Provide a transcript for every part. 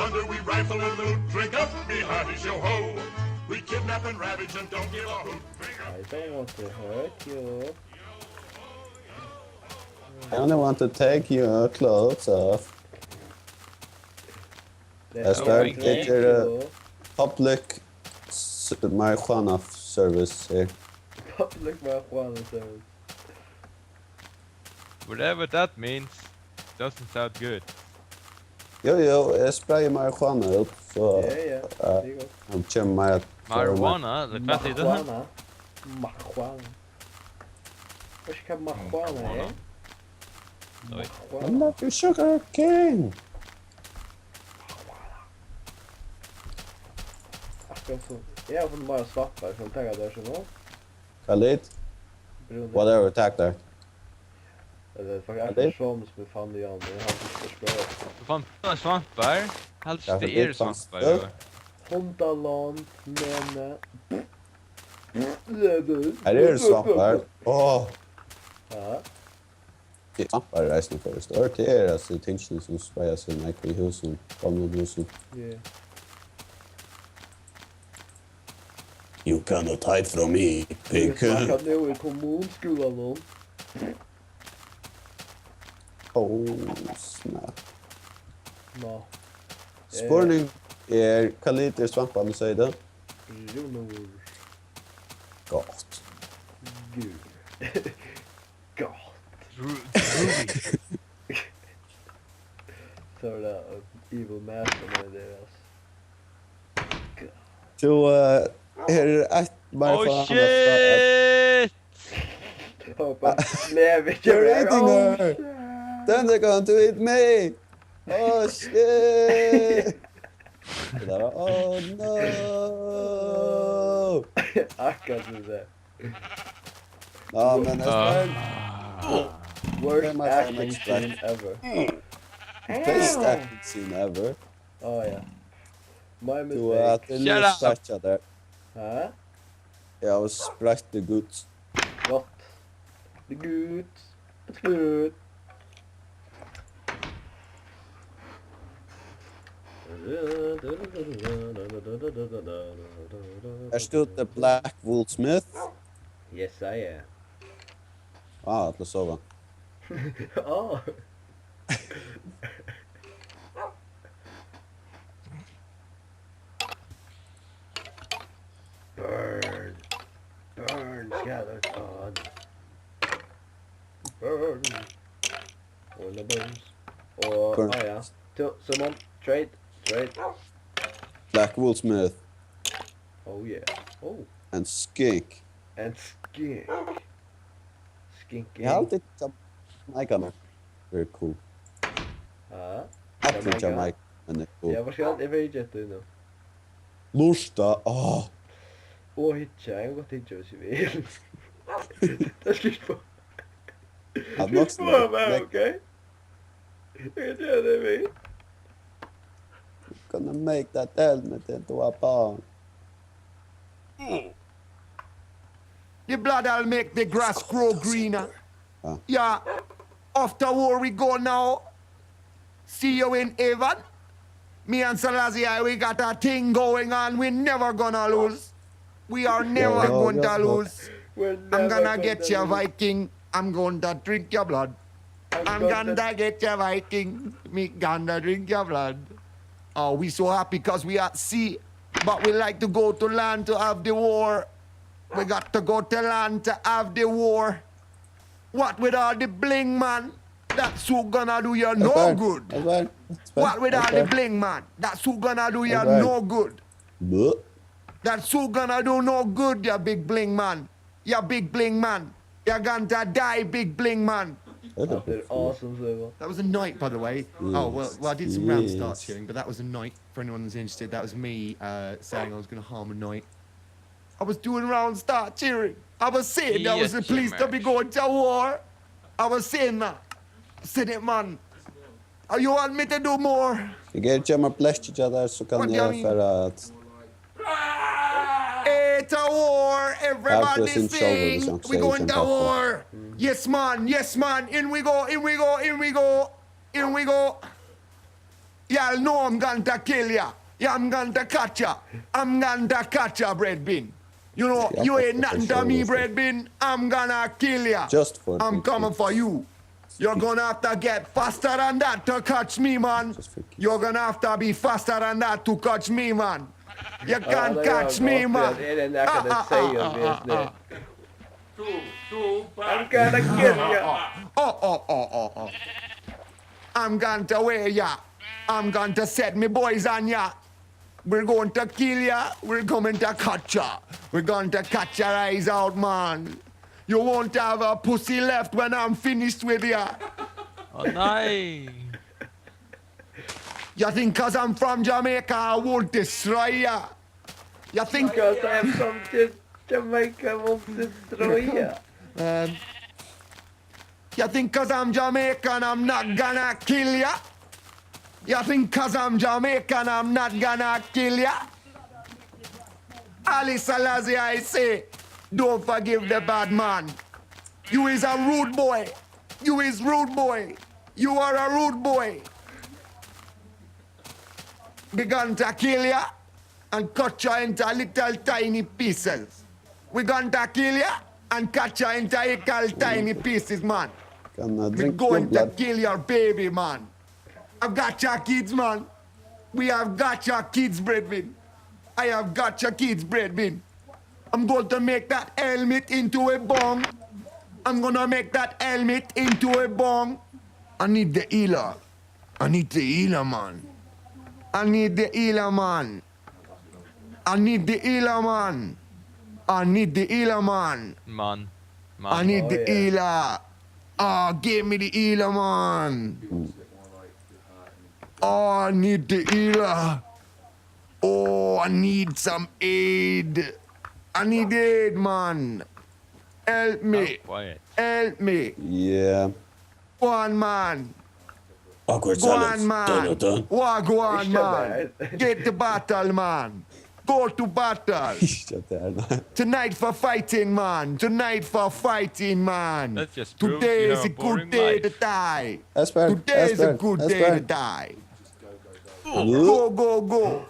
plunder, we rifle and loot. Drink up, be hearty, show ho. We kidnap and ravage and don't give a hoot. I don't want to hurt you. I only want to take your clothes off. Esbern, get your public marijuana service here. Public marijuana service. Whatever that means, doesn't sound good. Jo, jeg sprayer marijuana ut, så det er godt. han kommer med at... Marijuana? Hva sier du? Marijuana. Vet ikke hva marijuana er? I'm not your sugar king! Jeg har fått bare slapp her, så jeg tenker at det er sånn nå. Khalid? Whatever, takk der. Det er faktisk ikke sånn som vi fann det igjen, men jeg har ikke spørt. Du fant svamper? Helst det er svamper. Hondaland, mene... Her er det svamper. Åh! Ja. Det er svamper i reisende først. Det er altså tingene som spreier seg meg i husen, gamle husen. You cannot hide from me, pig. Vi snakket nå i kommunskolen nå. Snap. Nå. Spørning er, hva liter svampene sier det? Jonor. Godt. Gud. Godt. Så er det evil master med det, altså. Så, her er et bare for Oh shit! Lev ikke You're mer. eating her! Then they're going to eat me! Oh shit! Det der var, oh no! Akkurat som det. Ja, men Esbern, Worst acting scene ever. best acting scene ever. Oh ja. My Du mistake. at det Shut nu up. spratcha der. Hæ? Jeg har spratt det godt. Godt. Det er good. Det er good. Her stod det Black Wool Smith. Yes, I am. Til å sove. Oh. Burn. Burn, skeleton. Burn. All the burns. Burn. Ja. Simum, trade. Black Wool Smith Oh yeah. Oh. and Skink. And skink. Skinking. Jeg har alltid Jamaica. Very cool. Ja. Alltid Jamaica, men det er cool. Ja, waarschijnlijk even eentje uit doen. Lusta, Hitje, jeg har gått hitje hvis jeg vil. Det er skilt på. At nok Du får meg, ok? Jeg kan gjøre det vi. Gonna make that helmet into a barn. The blood'll make the grass grow greener. Ah. Yeah. After war we go now. See you in heaven. Me and Selassie, we got a thing going on. We never gonna lose. We are never going to lose. I'm gonna get you, Viking. I'm going to drink your blood. I'm gonna get you, Viking. Me gonna drink your blood. Oh, we so happy because we at sea. But we like to go to land to have the war. We got to go to land to have the war. What with all the bling, man? That's who gonna do you no good. What with all the bling, man? That's who gonna do you no good. That's who gonna do no good, you big bling man. You big bling man. You're gonna die, big bling man. They're awesome, so. That was a night, by the way. Oh, well, I did some round start cheering, but that was a night. For anyone that's interested, that was me saying I was going to harm a night. I was doing round start cheering. I was saying that was the police to be going to war. I was saying that. I said it, man. You want me to do more? Jeg er ikke med blestja der, så kan jeg for at... To war, everybody sing. We going to war. Yes, man. In we go. Y'all know I'm going to kill ya. Yeah, I'm going to catch ya. I'm going to catch ya, bread bin. You know, you ain't nothing to me, bread bin. I'm gonna kill ya. Just for I'm coming for you. You're gonna have to get faster than that to catch me, man. You're gonna have to be faster than that to catch me, man. You can't catch me, man. Det är det enda jag kan säga just nu. I'm gonna kill ya. I'm going to wear ya. I'm going to set me boys on ya. We're going to kill ya. We're coming to catch ya. We're going to catch your eyes out, man. You won't have a pussy left when I'm finished with ya. Åh nej! You think 'cause I'm from Jamaica I won't destroy ya? You think... Because I'm from Jamaica, I won't destroy ya. You think 'cause I'm Jamaican I'm not gonna kill ya? You think 'cause I'm Jamaican I'm not gonna kill ya? Ali Selassie, I say, don't forgive the bad man. You is a rude boy. You is rude boy. You are a rude boy. Begun to kill ya and cut you into little tiny pieces. We going to kill ya and cut you into little tiny pieces, man. We're Drink going to blood. kill your baby, man. I've got your kids, man. We have got your kids, Bredvin. I have got your kids, Bredvin. I'm going to make that helmet into a bong. I'm going to make that helmet into a bong. I need the healer. I need the healer, man. I need the healer, man. I need the healer, man. I need the healer, man. Man. I need the yeah. healer. Oh, give me the healer, man. Oh, I need the healer. Oh, I need some aid. I need aid, man. Help me. Quiet. Help me. Yeah. Go on, man. Awkward Go on, silence. man. Dun. Go on, Shut man. up. Get the battle, man. Go to battle. Shut there. Tonight for fighting, man. Tonight for fighting, man. That just proves Today you is have a a good boring day life. to die. Esbern. Today is a Esbern. good day to Esbern. die. Go. Go, go, go.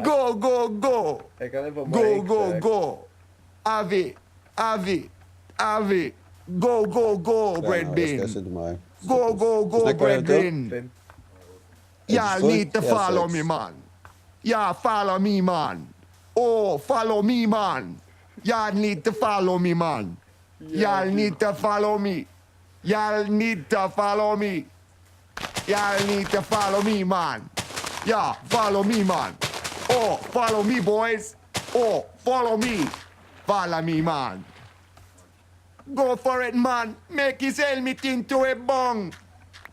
Go, go, go. Jag kan få Go, go, go. Have it. Go, go, bread bin. Go, go, Snackar bread jag bin. Y'all need to follow me, man. Y'all follow me, man. Oh, follow me, man. Y'all need to follow me, man. Y'all need to follow me. Y'all need to follow me. Y'all need to follow me, man. Yeah, follow me, man. Oh, follow me, boys. Oh, follow me. Follow me, man. Go for it, man. Make his helmet into a bong.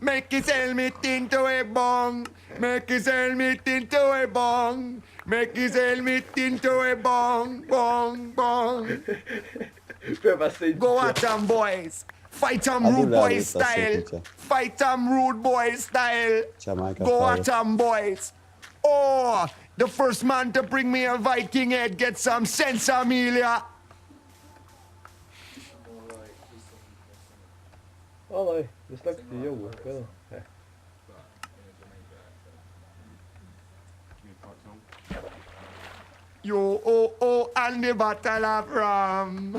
Make his helmet into a bong. Make his helmet into a bong. Make his helmet into a bong. Bong, bong. Go at them, boys. Fight them rude boy style. Fight them rude boy style. Go at them, boys. Oh, the first man to bring me a Viking head gets some sense, Amelia. Oj, det slags till Joel. Yo, and the battle of Ram.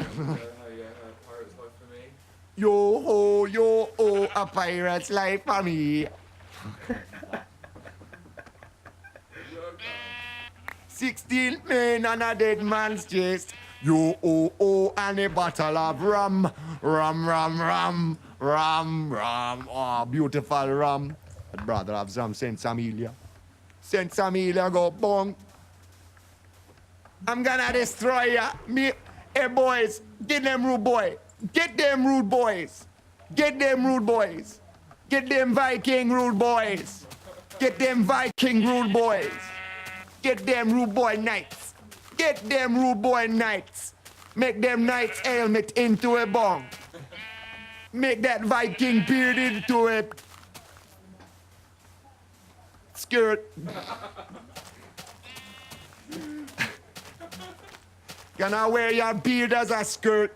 Yo, a pirate's life for me. 16 men on a dead man's chest. Yo, and a bottle of rum. Rum. Oh, beautiful rum. I'd rather have some Saint Amelia. Saint Amelia go bong. I'm gonna destroy ya. Me, hey boys, get them rude boy. Get them rude boys. Get them rude boys. Get them Viking rude boys. Get them Viking rude boys. Get them rude boy knights. Get them rude boy knights. Make them knights helmet into a bong. Make that Viking beard into a skirt. Gonna wear your beard as a skirt.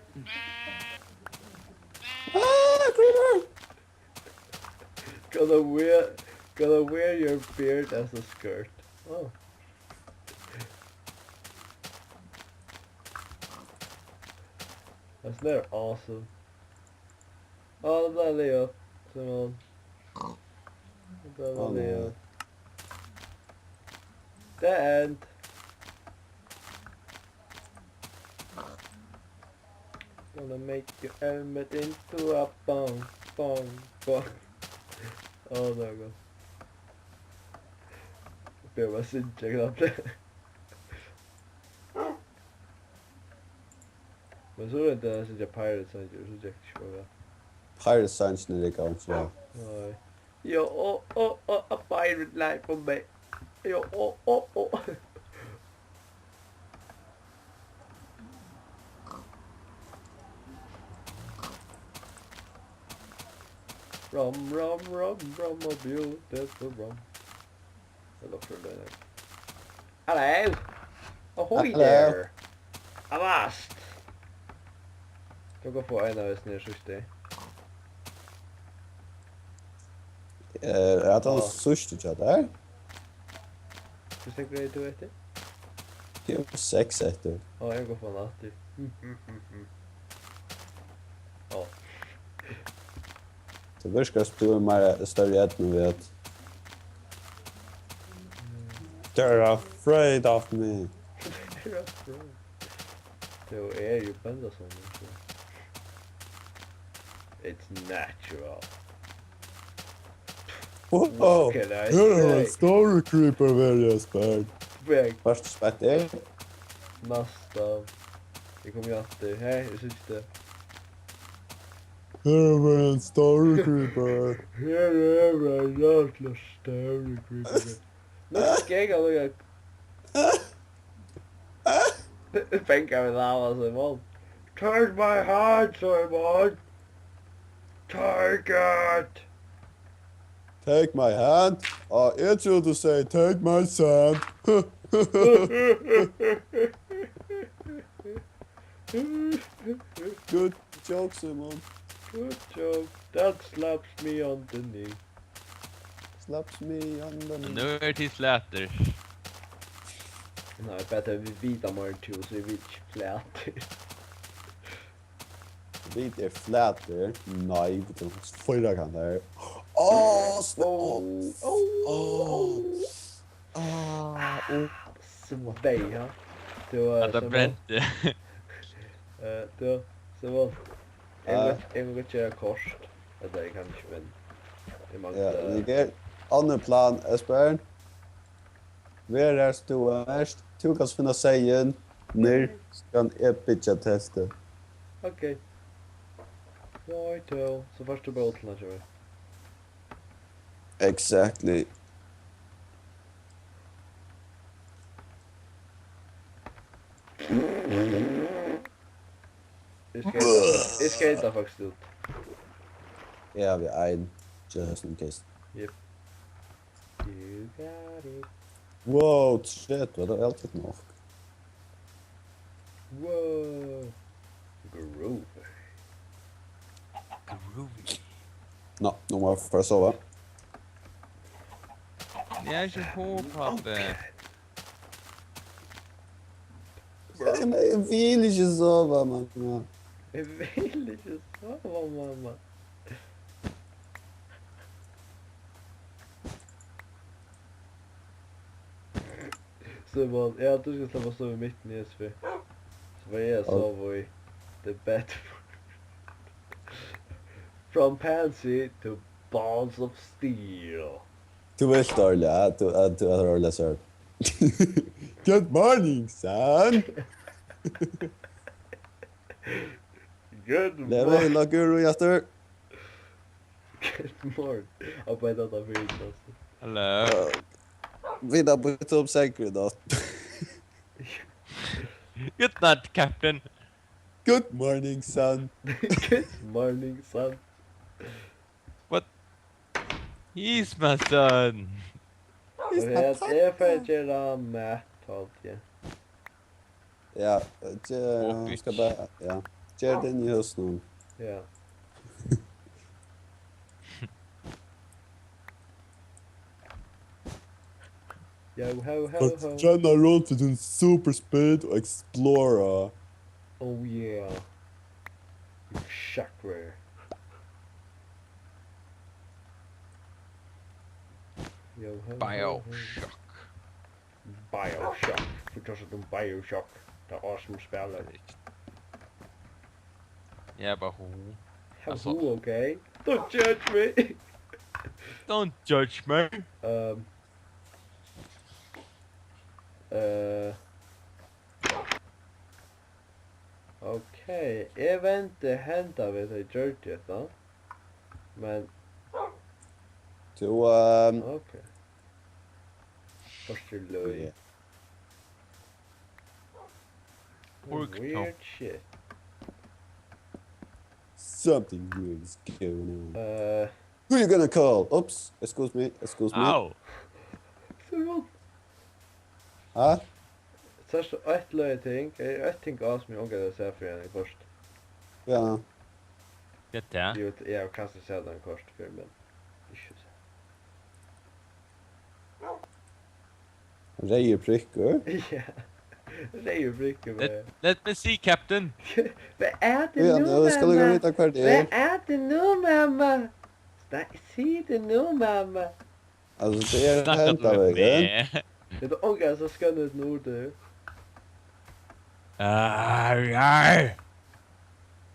Ah, creeper! Gonna wear your beard as a skirt. Oh. That's they're awesome. Oh, det där Leo. Simon. Det där Oh, Leo. no. The end. Gonna make your helmet into a bong, bong, bong. Oh, there we go. Det var synkäglatte. Men så är det inte ens att jag Pirates som gör så jäkligt svåra. Pirate Science när det går så. Nej. Jo, a pirate life for me. Jo, Rum, a beautiful rum. Jag lockar det där. Hello! Ahoy Hello. there! Avast! Jag går få en av oss ner sjuste. Är det sista chat där? Hur tänker du till det? Det är 6 efter. Ja, jag går från alltid. Ja. Så verkar stå mer större än vi vet. They're afraid of me. Jo, är ju bänder som så. It's natural. Whoa! What can I You're a say? story creeper very Esbern. Väg Först spett är. nästa. Det kommer ju alltid. Hej, det syns det. You're a story creeper. Här är en jävla story creeper. Nu ska jag gå. Tänka mig där Simon. Take my hand Simon. Take it. Take my hand. It's you to say take my son. Good joke, Simon. Good job. That slaps me on the knee. Slaps me on the knee. Nu är det till släter. Nej, bättre vi vita more too så vi fläter. Bit är flat där. Nej, det är förra kan där. Så dig ja. Det var Att det bränt. det var en gång köra kors. Det är kanske men det man Ja, det är annan plan, Esbern. Where är du värst? Du kan finna sägen när ska jag pitcha testa. Okej. Right, så första båten kör vi. Exactly. Det ska inte faktiskt ut. Ja, vi ein just in case. Yep. You got it. Wow, shit, vad är allt nog? Whoa. Groove. Groovy. Nå, nu må jag för sova. Jag kör på pappa. Jag vill inte sova, mamma. Jag vill inte sova, mamma. Simon, jag tror du ska släppa sova mitt i SV. Så vad jag sov i the bed. From pansy to balls of steel. Du vill dåliga, du är dåliga så. Good morning, son. Good Lever morning. hela guru efter. Good morning. Jag bara detta för inte alltså. Hello. Vidare på YouTube säkert då. Good night, Captain. Good morning, son. Good morning, son. He's my son. Jag är för att göra mat allt ja. Ja, jag ska bara, ja. Gör den just nu. Ja. Yo ho ho Fast ho. känna runt vid din superspeed och explora. Oh yeah. Chakra. Yo ho ho ho. Bioshock. Bioshock. Förstås att de Bioshock. Det är awesome spelar. Jävla ho. Alltså. Oh, okay. Don't judge me. Don't judge me. Okej, jag vet inte hända vid det Georgia då. Men Du, okej. Först löj. Weird shit. something weird is going on. Who you gonna call? Oops, excuse me. Au. Förlåt. Huh? Först ett löj ting. Jag tänker av mig och det säger för en först. Ja. Det. Jag kan inte säga den först för men. Rejer prickor. Ja. Det är ju mycket med. Let me see, Captain. Vad är det Ja, nu, nu ska du gå mamma? veta vad det Vad är. är det nu, mamma? Säg det nu, mamma. Alltså det är Snackat hämta med vägen. mig. Det är ångar som ska ut nord du. Aj.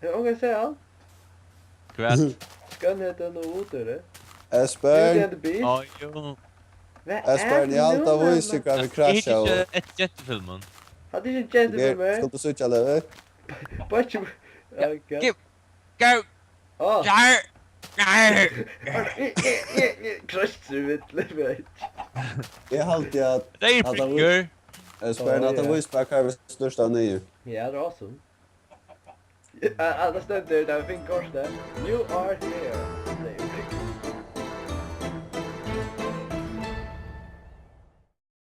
Det är ångar säger. Kvätt. Ska ut nord du. Esbern, Oj, jo. Esbern, i allt av oisikar vi krascha och... Hittar ett jättefilmen. Hade du känt det med mig? Ska du switcha lever? Butch. Okej. Go. Ah. Nej. Krascht du vet lever. Det är alltid att... Det är prickor. Esbern, att av oisikar är största nio. Ja, det är awesome. Alla ständer där finns kors där. You are here.